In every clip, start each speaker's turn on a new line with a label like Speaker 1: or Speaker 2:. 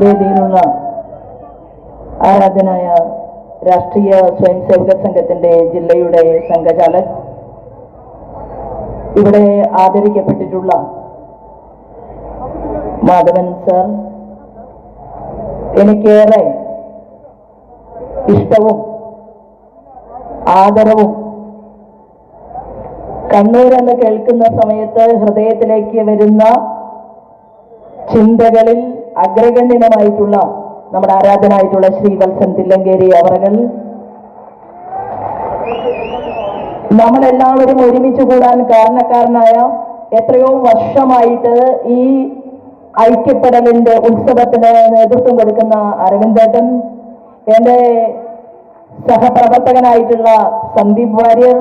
Speaker 1: വേദിയിലുള്ള ആരാധനായ രാഷ്ട്രീയ സ്വയംസേവക സംഘത്തിന്റെ ജില്ലയുടെ സംഘചാലക്, ഇവിടെ ആദരിക്കപ്പെട്ടിട്ടുള്ള മാധവൻ സർ, എനിക്കേറെ ഇഷ്ടവും ആദരവും കണ്ണൂർ എന്ന് കേൾക്കുന്ന സമയത്ത് ഹൃദയത്തിലേക്ക് വരുന്ന ചിന്തകളിൽ അഗ്രഗണ്യമായിട്ടുള്ള നമ്മുടെ ആരാധനായിട്ടുള്ള ശ്രീവത്സൻ തില്ലങ്കേരി അവറുകൾ, നമ്മളെല്ലാവരും ഒരുമിച്ച് കൂടാൻ കാരണക്കാരനായ എത്രയോ വർഷമായിട്ട് ഈ ഐക്യപ്പെടലിന്റെ ഉത്സവത്തിന് നേതൃത്വം കൊടുക്കുന്ന അരവിന്ദേട്ടൻ, എന്റെ സഹപ്രവർത്തകനായിട്ടുള്ള സന്ദീപ് വാര്യർ,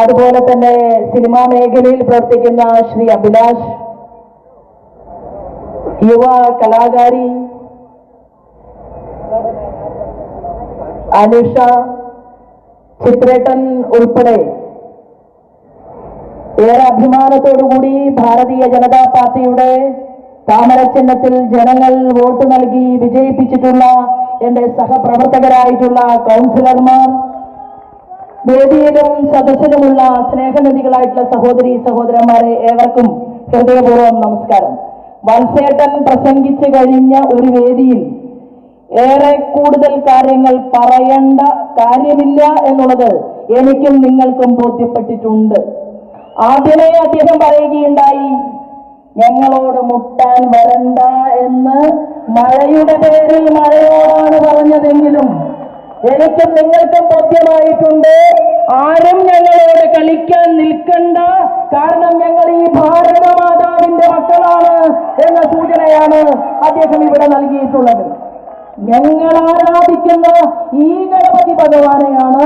Speaker 1: അതുപോലെ തന്നെ സിനിമാ മേഖലയിൽ പ്രവർത്തിക്കുന്ന ശ്രീ അഭിലാഷ്, യുവ കലാകാരി അനുഷ, ചിത്രേട്ടൻ ഉൾപ്പെടെ ഏറെ അഭിമാനത്തോടുകൂടി ഭാരതീയ ജനതാ പാർട്ടിയുടെ താമരചിഹ്നത്തിൽ ജനങ്ങൾ വോട്ട് നൽകി വിജയിപ്പിച്ചിട്ടുള്ള എന്റെ സഹപ്രവർത്തകരായിട്ടുള്ള കൗൺസിലർമാർ, വേദിയിലും സദസ്സിലുമുള്ള സ്നേഹനിധികളായിട്ടുള്ള സഹോദരി സഹോദരന്മാരെ ഏവർക്കും ഹൃദയപൂർവ്വം നമസ്കാരം. വത്സേട്ടൻ പ്രസംഗിച്ചു കഴിഞ്ഞ ഒരു വേദിയിൽ ഏറെ കൂടുതൽ കാര്യങ്ങൾ പറയേണ്ട കാര്യമില്ല എന്നുള്ളത് എനിക്കും നിങ്ങൾക്കും ബോധ്യപ്പെട്ടിട്ടുണ്ട്. ആദ്യമേ അദ്ദേഹം പറയുകയുണ്ടായി, ഞങ്ങളോട് മുട്ടാൻ വരണ്ട എന്ന്. മഴയുടെ പേരിൽ മഴയോടാണ് പറഞ്ഞതെങ്കിലും എനിക്കും നിങ്ങൾക്കും ബോധ്യമായിട്ടുണ്ട്, ആരും ഞങ്ങളോട് കളിക്കാൻ നിൽക്കണ്ട, കാരണം ഞങ്ങൾ ഈ ഭാരതമാതാവിന്റെ മക്കളാണ് എന്ന സൂചനയാണ് അദ്ദേഹം ഇവിടെ നൽകിയിട്ടുള്ളത്. ഞങ്ങൾ ആരാധിക്കുന്ന ഈ ഗണപതി ഭഗവാനെയാണ്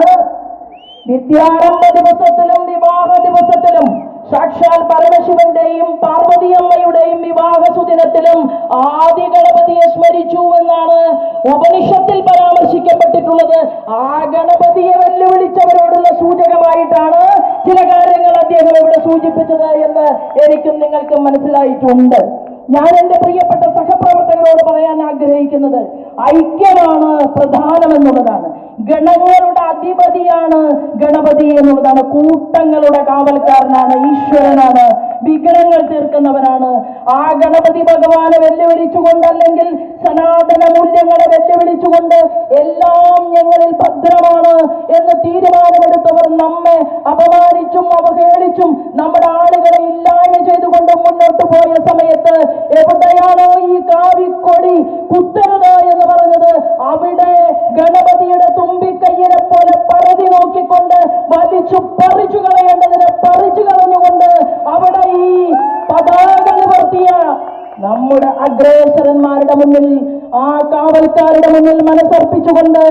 Speaker 1: വിദ്യാരംഭ ദിവസത്തിലും വിവാഹ ദിവസത്തിലും സാക്ഷാൽ പരമശിവന്റെയും പാർവതിയമ്മയുടെയും വിവാഹ സുദിനത്തിലും ആദി ഗണപതിയെ സ്മരിച്ചു എന്നാണ് ഉപനിഷത്തിൽ പരാമർശിക്കപ്പെട്ടിട്ടുള്ളത്. ആ ഗണപതിയെ വെല്ലുവിളിച്ചവരോടുള്ള സൂചകമായിട്ടാണ് ചില കാര്യങ്ങൾ അദ്ദേഹം ഇവിടെ സൂചിപ്പിച്ചത് എന്ന് എനിക്കും നിങ്ങൾക്കും മനസ്സിലായിട്ടുണ്ട്. ഞാൻ എന്റെ പ്രിയപ്പെട്ട സഹപ്രവർത്തകരോട് പറയാൻ ആഗ്രഹിക്കുന്നത് ഐക്യമാണ് പ്രധാനമെന്നുള്ളതാണ്. ഗണങ്ങളുടെ അധിപതിയാണ് ഗണപതി എന്നുള്ളതാണ്. കൂട്ടങ്ങളുടെ കാവൽക്കാരനാണ്, ഈശ്വരനാണ്, വിഘ്നങ്ങൾ തീർക്കുന്നവനാണ്. ആ ഗണപതി ഭഗവാനെ വെല്ലുവിളിച്ചുകൊണ്ട്, അല്ലെങ്കിൽ സനാതന മൂല്യങ്ങളെ വെല്ലുവിളിച്ചുകൊണ്ട് എല്ലാം ഞങ്ങളിൽ ഭദ്രമാണ് എന്ന് തീരുമാനമെടുത്തവർ നമ്മെ അപമാനിച്ചും അവഹേളിച്ചും നമ്മുടെ ആളുകളെ ഇല്ലായ്മ ചെയ്തുകൊണ്ട് മുന്നോട്ട് പോയ സമയത്ത് എവിടെയാണോ ഈ കാവിക്കൊടി കുത്തരുത് എന്ന് പറഞ്ഞത്, അവിടെ ഗണപതിയുടെ തുമ്പിക്കയ്യിനെ പോലെ പരതി നോക്കിക്കൊണ്ട് വലിച്ചു പറിച്ചു കളയേണ്ടതിനെ പറിച്ചു കളഞ്ഞുകൊണ്ട് അവിടെ ഈ പതാക നിവർത്തിയ നമ്മുടെ അഗ്രേസരന്മാരുടെ മുന്നിൽ, ആ കാവൽക്കാരുടെ മുന്നിൽ മനസ്സർപ്പിച്ചുകൊണ്ട്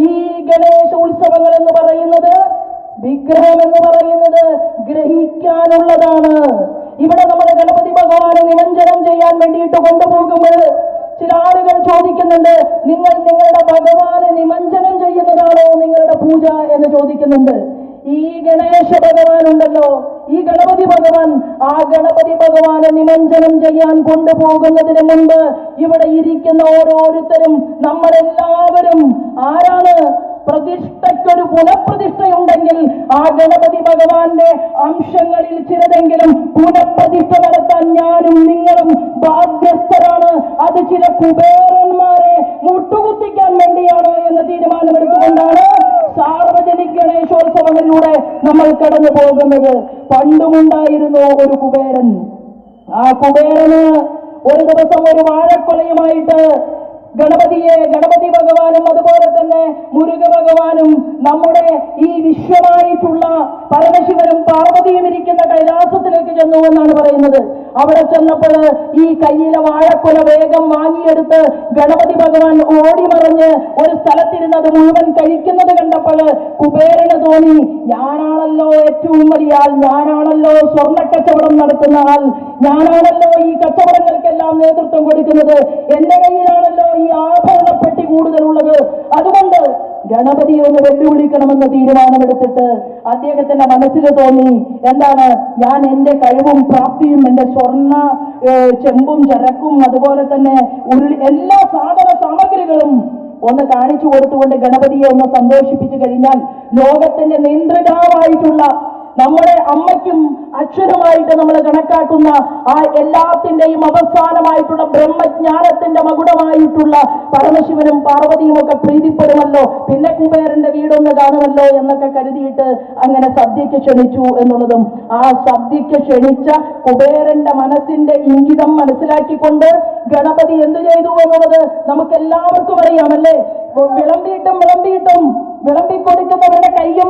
Speaker 1: ഈ ഗണേശ ഉത്സവങ്ങൾ എന്ന് പറയുന്നത്, വിഗ്രഹം എന്ന് പറയുന്നത് ഗ്രഹിക്കാനുള്ളതാണ്. ഇവിടെ നമ്മൾ ഗണപതി ഭഗവാനെ നിമഞ്ജനം ചെയ്യാൻ വേണ്ടിയിട്ട് കൊണ്ടുപോകുമ്പോൾ ചില ആളുകൾ ചോദിക്കുന്നുണ്ട്, നിങ്ങൾ നിങ്ങളുടെ ഭഗവാനെ നിമഞ്ജനം ചെയ്യുന്നതാണോ നിങ്ങളുടെ പൂജ എന്ന് ചോദിക്കുന്നുണ്ട്. ഈ ഗണേശ ഭഗവാൻ ഉണ്ടല്ലോ, ഈ ഗണപതി ഭഗവാൻ, ആ ഗണപതി ഭഗവാനെ നിമഞ്ജനം ചെയ്യാൻ കൊണ്ടുപോകുന്നതിന് മുമ്പ് ഇവിടെ ഇരിക്കുന്ന ഓരോരുത്തരും നമ്മളെല്ലാവരും ആരാണ്? പ്രതിഷ്ഠയ്ക്കൊരു പുനഃപ്രതിഷ്ഠയുണ്ടെങ്കിൽ ആ ഗണപതി ഭഗവാന്റെ അംശങ്ങളിൽ ചിലതെങ്കിലും പുനഃപ്രതിഷ്ഠ നടത്താൻ ഞാനും നിങ്ങളും ബാധ്യസ്ഥരാണ്. അത് ചില കുബേരന്മാരെ മുട്ടുകുത്തിക്കാൻ വേണ്ടിയാണ് എന്ന തീരുമാനമെടുത്തുകൊണ്ടാണ് സാർവജനിക ഗണേശോത്സവങ്ങളിലൂടെ നമ്മൾ കടന്നു പോകുന്നത്. പണ്ടുമുണ്ടായിരുന്നു ഒരു കുബേരൻ. ആ കുബേരന് ഒരു ദിവസം ഒരു വാഴക്കൊലയുമായിട്ട് ഗണപതി ഭഗവാനും അതുപോലെ തന്നെ മുരുക ഭഗവാനും നമ്മുടെ ഈ വിശ്വമായിട്ടുള്ള പരമശിവനും പാർവതിയും ഇരിക്കുന്ന കൈലാസത്തിലേക്ക് ചെന്നു എന്നാണ് പറയുന്നത്. അവിടെ ചെന്നപ്പോൾ ഈ കയ്യിലെ വാഴക്കൊല വേഗം വാങ്ങിയെടുത്ത് ഗണപതി ഭഗവാൻ ഓടിമറിഞ്ഞ് ഒരു സ്ഥലത്തിരുന്നത് മുഴുവൻ കഴിക്കുന്നത് കണ്ടപ്പോൾ കുബേരന് തോന്നി, ഞാനാണല്ലോ ഏറ്റവും വലിയ ആൾ, ഞാനാണല്ലോ സ്വർണ്ണ കച്ചവടം നടത്തുന്ന ആൾ, ഞാനാണല്ലോ ഈ കച്ചവടങ്ങൾക്കെല്ലാം നേതൃത്വം കൊടുക്കുന്നത്, എന്റെ കയ്യിലാണല്ലോ ഈ ആഭരണപ്പെട്ടി കൂടുതലുള്ളത്, അതുകൊണ്ട് ഗണപതിയെ ഒന്ന് വെല്ലുവിളിക്കണമെന്ന് തീരുമാനമെടുത്തിട്ട് അദ്ദേഹത്തിന്റെ മനസ്സിൽ തോന്നി, എന്താണ്, ഞാൻ എന്റെ കഴിവും പ്രാപ്തിയും എന്റെ സ്വർണ്ണ ചെമ്പും ചരക്കും അതുപോലെ തന്നെ എല്ലാ സാധന സാമഗ്രികളും ഒന്ന് കാണിച്ചു കൊടുത്തുകൊണ്ട് ഗണപതിയെ ഒന്ന് സന്തോഷിപ്പിച്ചു കഴിഞ്ഞാൽ ലോകത്തിന്റെ നിയന്ത്രിതാവായിട്ടുള്ള നമ്മുടെ അമ്മയ്ക്കും അക്ഷരമായിട്ട് നമ്മൾ കണക്കാക്കുന്ന ആ എല്ലാത്തിന്റെയും അവസാനമായിട്ടുള്ള ബ്രഹ്മജ്ഞാനത്തിന്റെ മകുടമായിട്ടുള്ള പരമശിവനും പാർവതിയും ഒക്കെ പ്രീതിപ്പെടുമല്ലോ, പിന്നെ കുബേരന്റെ വീടൊന്ന് കാണുമല്ലോ എന്നൊക്കെ കരുതിയിട്ട് അങ്ങനെ സദ്യക്ക് ക്ഷണിച്ചു എന്നുള്ളതും, ആ സദ്യക്ക് ക്ഷണിച്ച കുബേരന്റെ മനസ്സിന്റെ ഇംഗിതം മനസ്സിലാക്കിക്കൊണ്ട് ഗണപതി എന്തു ചെയ്തു എന്നുള്ളത് നമുക്ക് എല്ലാവർക്കും അറിയാമല്ലേ. വിളമ്പിയിട്ടും വിളമ്പിക്കൊടുക്കുന്നവരുടെ കൈയും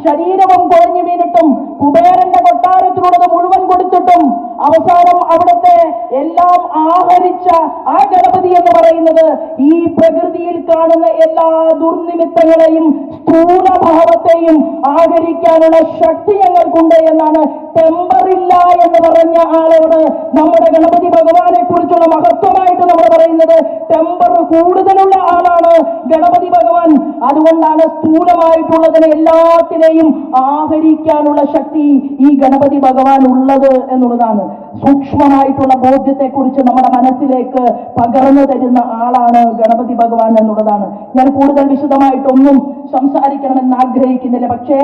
Speaker 1: ശരീരവും കുഴഞ്ഞു വീണിട്ടും കുബേരന്റെ കൊട്ടാരത്തിലുള്ളത് മുഴുവൻ കൊടുത്തിട്ടും അവസാനം അവിടുത്തെ എല്ലാം ആഹരിച്ച ആ ഗണപതി എന്ന് പറയുന്നത് ഈ പ്രകൃതിയിൽ കാണുന്ന എല്ലാ ദുർനിമിത്തങ്ങളെയും സ്ഥൂലഭാവത്തെയും ആഹരിക്കാനുള്ള ശക്തി ഞങ്ങൾക്കുണ്ട് എന്നാണ് ടെമ്പറില്ല എന്ന് പറഞ്ഞ ആളോട് നമ്മുടെ ഗണപതി ഭഗവാനെ കുറിച്ചുള്ള മഹത്വമായിട്ട് നമ്മൾ പറയുന്നത്. ടെമ്പർ കൂടുതലുള്ള ആളാണ് ഗണപതി ഭഗവാൻ. അതുകൊണ്ടാണ് സ്ഥൂലമായിട്ടുള്ളതിനെ എല്ലാത്തിനെയും ആഹരിക്കാനുള്ള ശക്തി ഈ ഗണപതി ഭഗവാൻ ഉള്ളത് എന്നുള്ളതാണ്. സൂക്ഷ്മമായിട്ടുള്ള ബോധ്യത്തെക്കുറിച്ച് നമ്മുടെ മനസ്സിലേക്ക് പകർന്നു തരുന്ന ആളാണ് ഗണപതി ഭഗവാൻ എന്നുള്ളതാണ്. ഞാൻ കൂടുതൽ വിശദമായിട്ടൊന്നും സംസാരിക്കണമെന്ന് ആഗ്രഹിക്കുന്നില്ല. പക്ഷേ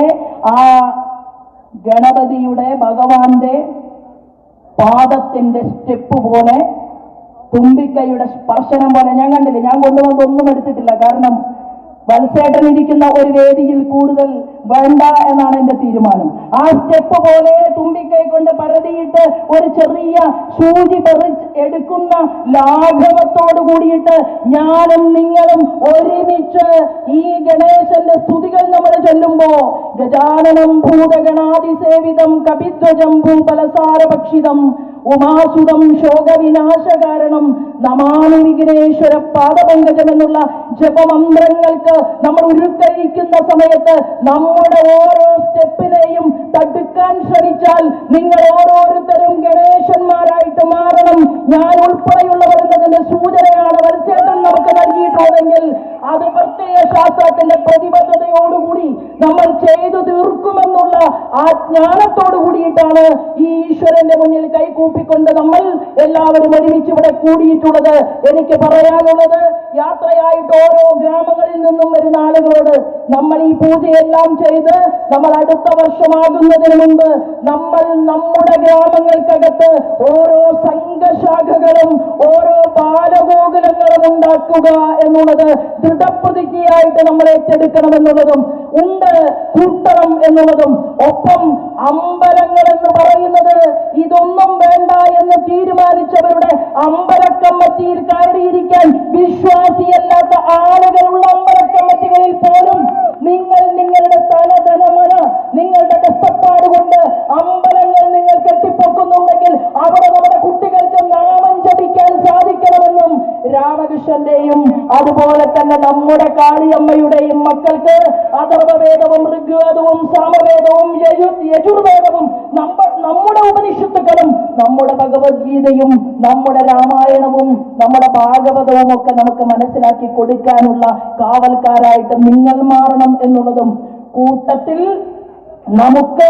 Speaker 1: ആ ഗണപതിയുടെ ഭഗവാന്റെ പാദത്തിന്റെ സ്റ്റെപ്പ് പോലെ, തുമ്പിക്കൈയുടെ സ്പർശനം പോലെ ഞാൻ കണ്ടില്ല. ഞാൻ കൊണ്ടുവന്നൊന്നും എടുത്തിട്ടില്ല. കാരണം വത്സേട്ടൻ ഇരിക്കുന്ന ഒരു വേദിയിൽ കൂടുതൽ വേണ്ട എന്നാണ് എന്റെ തീരുമാനം. ആ സ്റ്റെപ്പ് പോലെ തുമ്പിക്കൈ കൊണ്ട് പരതിയിട്ട് ഒരു ചെറിയ സൂചി എടുക്കുന്ന ലാഘവത്തോട് കൂടിയിട്ട് ഞാനും നിങ്ങളും ഒരുമിച്ച് ഈ ഗണേശന്റെ സ്തുതികൾ നമ്മൾ ചൊല്ലുമ്പോ, ഗജാനനം ഭൂതഗണാതിസേവിതം കപിധ്വജം ഭൂപലസാരഭക്ഷിതം ഉമാസുതം ശോകവിനാശകാരണം നമാമി വിഘ്നേശ്വര പാദപങ്കജം എന്നുള്ള ജപമന്ത്രങ്ങൾക്ക് നമ്മൾ ഉരുക്കഴിക്കുന്ന സമയത്ത് നമ്മുടെ ഓരോ സ്റ്റെപ്പിനെയും തടുക്കാൻ ശ്രമിച്ചാൽ നിങ്ങൾ ഓരോരുത്തരും ഗണേശന്മാരായിട്ട് മാറണം, ഞാൻ ഉൾപ്പെടെയുള്ളവർ എന്നതിന്റെ സൂചനയാണ് വത്സേട്ടൻ നമുക്ക് നൽകിയിട്ടുള്ളതെങ്കിൽ അത് പ്രത്യയ ശാസ്ത്രത്തിന്റെ പ്രതിബദ്ധതയോടുകൂടി നമ്മൾ ചെയ്തു തീർക്കുമെന്നുള്ള ആ ജ്ഞാനത്തോടു കൂടിയിട്ടാണ് ഈ ഈശ്വരന്റെ മുന്നിൽ കൈകൂപ്പിക്കൊണ്ട് നമ്മൾ എല്ലാവരും ഒരുമിച്ച് ഇവിടെ കൂടിയിട്ടുള്ളത്. എനിക്ക് പറയാനുള്ളത്, യാത്രയായിട്ട് ഓരോ ഗ്രാമങ്ങളിൽ നിന്നും വരുന്ന ആളുകളോട് നമ്മൾ ഈ പൂജയെല്ലാം ചെയ്ത് നമ്മൾ അടുത്ത വർഷമാകുന്നതിന് മുമ്പ് നമ്മൾ നമ്മുടെ ഗ്രാമങ്ങൾക്കകത്ത് ഓരോ സംഘശാഖകളും ഓരോ ബാലഗോകുലങ്ങളും ഉണ്ടാക്കുക എന്നുള്ളത് ദൃഢപ്രതിജ്ഞയായിട്ട് നമ്മൾ ഏറ്റെടുക്കണമെന്നുള്ളതും ഉണ്ട്, കൂട്ടണം എന്നുള്ളതും. ഒപ്പം അമ്പലങ്ങൾ എന്ന് പറയുന്നത് ഇതൊന്നും വേണ്ട എന്ന് തീരുമാനിച്ചവരുടെ അമ്പലക്കമ്മറ്റിയിൽ കയറിയിരിക്കാൻ വിശ്വാസിയല്ലാത്ത ആളുകളുള്ള അമ്പലക്കമ്മറ്റികളിൽ പോലും നിങ്ങൾ നിങ്ങളുടെ തനധനമന നിങ്ങളുടെ കഷ്ടപ്പാട് കൊണ്ട് അമ്പലങ്ങൾ നിങ്ങൾ കെട്ടിപ്പൊക്കുന്നുണ്ടെങ്കിൽ അവിടെ നമ്മുടെ കുട്ടികൾക്ക് നാമം ജപിക്കാൻ സാധിക്കണമെന്നും രാമകൃഷ്ണന്റെയും അതുപോലെ തന്നെ നമ്മുടെ കാളിയമ്മയുടെയും മക്കൾക്ക് അഥർവവേദവും ഋഗ്വേദവും സാമവേദവും യജുർവേദവും നമ്മുടെ ഉപനിഷത്തുക്കളും നമ്മുടെ ഭഗവത്ഗീതയും നമ്മുടെ രാമായണവും നമ്മുടെ ഭാഗവതവും ഒക്കെ നമുക്ക് മനസ്സിലാക്കി കൊടുക്കാനുള്ള കാവൽക്കാരായിട്ട് നിങ്ങൾ മാറണം എന്നുള്ളതും, കൂട്ടത്തിൽ നമുക്ക്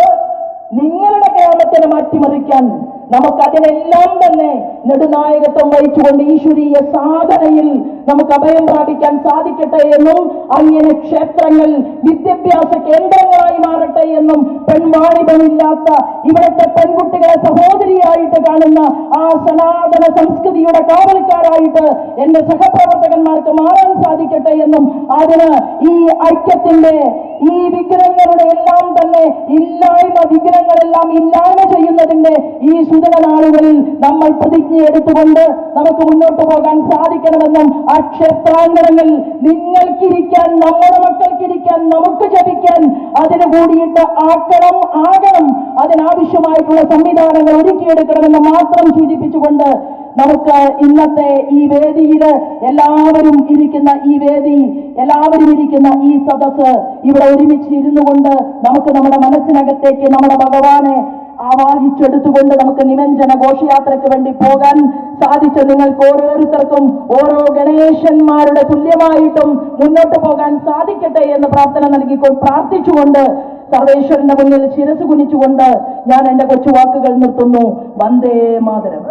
Speaker 1: നിങ്ങളുടെ ഗ്രാമത്തിനെ മാറ്റിമറിക്കാൻ നമുക്കതിനെല്ലാം തന്നെ നെടുനായകത്വം വഹിച്ചുകൊണ്ട് ഈശ്വരീയ സാധനയിൽ നമുക്ക് അഭയം പ്രാപിക്കാൻ സാധിക്കട്ടെ എന്നും അങ്ങനെ ക്ഷേത്രങ്ങൾ വിദ്യാഭ്യാസ കേന്ദ്രങ്ങളായി മാറട്ടെ എന്നും പെൺവാണിഭമില്ലാത്ത ഇവിടുത്തെ പെൺകുട്ടികളെ സഹോദരിയായിട്ട് കാണുന്ന ആ സനാതന സംസ്കൃതിയുടെ കാവൽക്കാരായിട്ട് എന്റെ സഹപ്രവർത്തകന്മാർക്ക് മാറാൻ സാധിക്കട്ടെ എന്നും അതിന് ഈ ഐക്യത്തിന്റെ ഈ വിഗ്രഹങ്ങളുടെ എല്ലാം തന്നെ വിഗ്രഹങ്ങളെല്ലാം ഇല്ലായ്മ ചെയ്യുന്നതിന്റെ ഈ സുദിന നാളുകളിൽ നമ്മൾ പ്രതിജ്ഞയെടുത്തുകൊണ്ട് നമുക്ക് മുന്നോട്ട് പോകാൻ സാധിക്കണമെന്നും ആ ക്ഷേത്രാങ്കണങ്ങൾ നിങ്ങൾക്കിരിക്കാൻ, നമ്മുടെ മക്കൾക്കിരിക്കാൻ, നമുക്ക് ജപിക്കാൻ അതിന് കൂടിയിട്ട് ആകണം, അതിനാവശ്യമായിട്ടുള്ള സംവിധാനങ്ങൾ ഒരുക്കിയെടുക്കണമെന്ന് മാത്രം സൂചിപ്പിച്ചുകൊണ്ട് നമുക്ക് ഇന്നത്തെ ഈ വേദിയിൽ എല്ലാവരും ഇരിക്കുന്ന ഈ സദസ്സ് ഇവിടെ ഒരുമിച്ച് ഇരുന്നു കൊണ്ട് നമുക്ക് നമ്മുടെ മനസ്സിനകത്തേക്ക് നമ്മുടെ ഭഗവാനെ ആവാഹിച്ചെടുത്തുകൊണ്ട് നമുക്ക് നിമഞ്ജന ഘോഷയാത്രയ്ക്ക് വേണ്ടി പോകാൻ സാധിച്ച നിങ്ങൾക്ക് ഓരോരുത്തർക്കും ഓരോ ഗണേശന്മാരുടെ തുല്യമായിട്ടും മുന്നോട്ട് പോകാൻ സാധിക്കട്ടെ എന്ന് പ്രാർത്ഥിച്ചുകൊണ്ട് സർവേശ്വരന്റെ മുന്നിൽ ശിരസ് കുനിച്ചുകൊണ്ട് ഞാൻ എന്റെ കൊച്ചുവാക്കുകൾ നിർത്തുന്നു. വന്ദേ മാതരം.